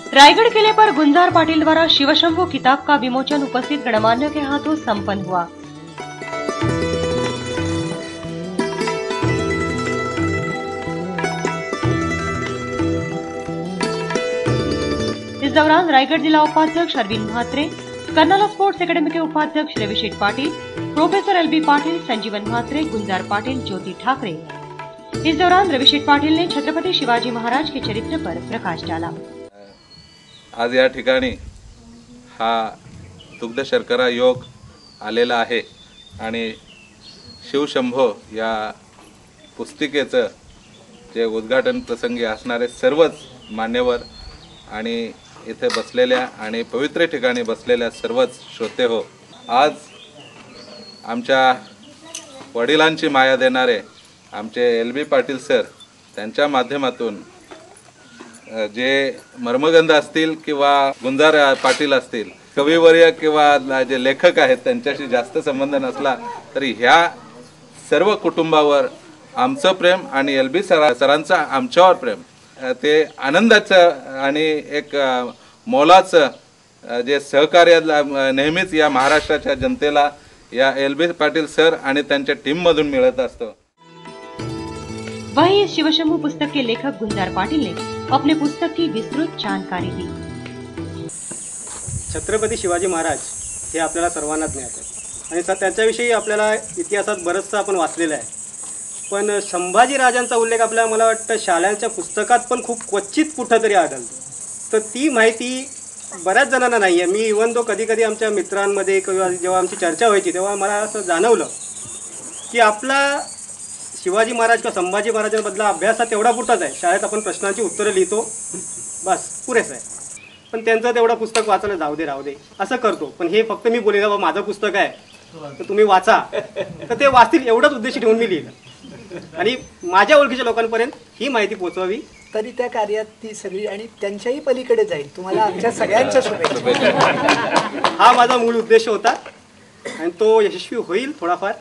रायगढ़ किले पर गुंजार पाटिल द्वारा शिवशंभु किताब का विमोचन उपस्थित गणमान्यों के हाथों संपन्न हुआ। इस दौरान रायगढ़ जिला उपाध्यक्ष अरविंद म्हात्रे, कर्नाला स्पोर्ट्स एकेडमी के उपाध्यक्ष रविशेठ पाटिल, प्रोफेसर एलबी पाटिल, संजीवन म्हात्रे, गुंजार पाटिल, ज्योति ठाकरे। इस दौरान रविशेठ पाटिल ने छत्रपति शिवाजी महाराज के चरित्र पर प्रकाश डाला। आज या ठिकाणी हा दुग्ध शर्करा योग आलेला आहे आणि शिवशंभो या पुस्तिकेचं जे उद्घाटन प्रसंगी असणारे सर्वच मान्यवर आणि इथे बसलेल्या आणि पवित्र ठिकाणी बसलेल्या सर्वच श्रोते हो, आज आमच्या वडिलांची माया देणारे आमचे एलबी पाटील सर त्यांच्या माध्यमातून जे मर्मगंध असतील किंवा गुंजार पाटील असतील, कविवर्य किंवा जे लेखक आहेत त्यांच्याशी जास्त संबंध नसला तरी ह्या सर्व कुटुंबावर आमचं प्रेम आणि एलबी सरांचा आमच्यावर प्रेम ते आनंदाचं आणि एक मोलाचं जे सहकार्य नेहमीच या महाराष्ट्राच्या जनतेला या एलबी पाटील सर आणि त्यांच्या टीम मधून मिळत असतं। वहीं इस शिवशंभु पुस्तक के लेखक गुंजार पाटिल ने अपने पुस्तक की विस्तृत जानकारी दी। छत्रपती शिवाजी महाराज हे आपल्याला सर्वांना ज्ञात आहे आणि त्याच्याविषयी आपल्याला इतिहासात बरंचसं आपण वाचलेलं आहे, पण संभाजी राजांचा उल्लेख आपल्याला मला वाटतं शाळांच्या पुस्तकात पण खूप क्वचित कुठं तरी आढळतो। तर ती माहिती बऱ्याच जणांना नाही आहे। मी इव्हन तो कधी कधी आमच्या मित्रांमध्ये किंवा जेव्हा आमची चर्चा व्हायची तेव्हा मला असं जाणवलं की आपला शिवाजी महाराज किंवा संभाजी महाराजांबद्दल अभ्यास हा तेवढा पुरताच आहे। शाळेत आपण प्रश्नांची उत्तरं लिहितो, बस पुरेसं आहे, पण त्यांचं तेवढं पुस्तक वाचायला जाऊ दे असं करतो। पण हे फक्त मी बोलेलं बाबा माझं पुस्तक आहे तर तुम्ही वाचा, तर ते वाचतील एवढंच उद्देश ठेवून मी लिहिलं आणि माझ्या ओळखीच्या लोकांपर्यंत ही माहिती पोहोचवावी। तरी त्या कार्यात ती सगळी आणि त्यांच्याही पलीकडे जाईल। तुम्हाला आमच्या सगळ्यांच्या शुभेच्छा। हा माझा मूळ उद्देश होता आणि तो यशस्वी होईल थोडाफार।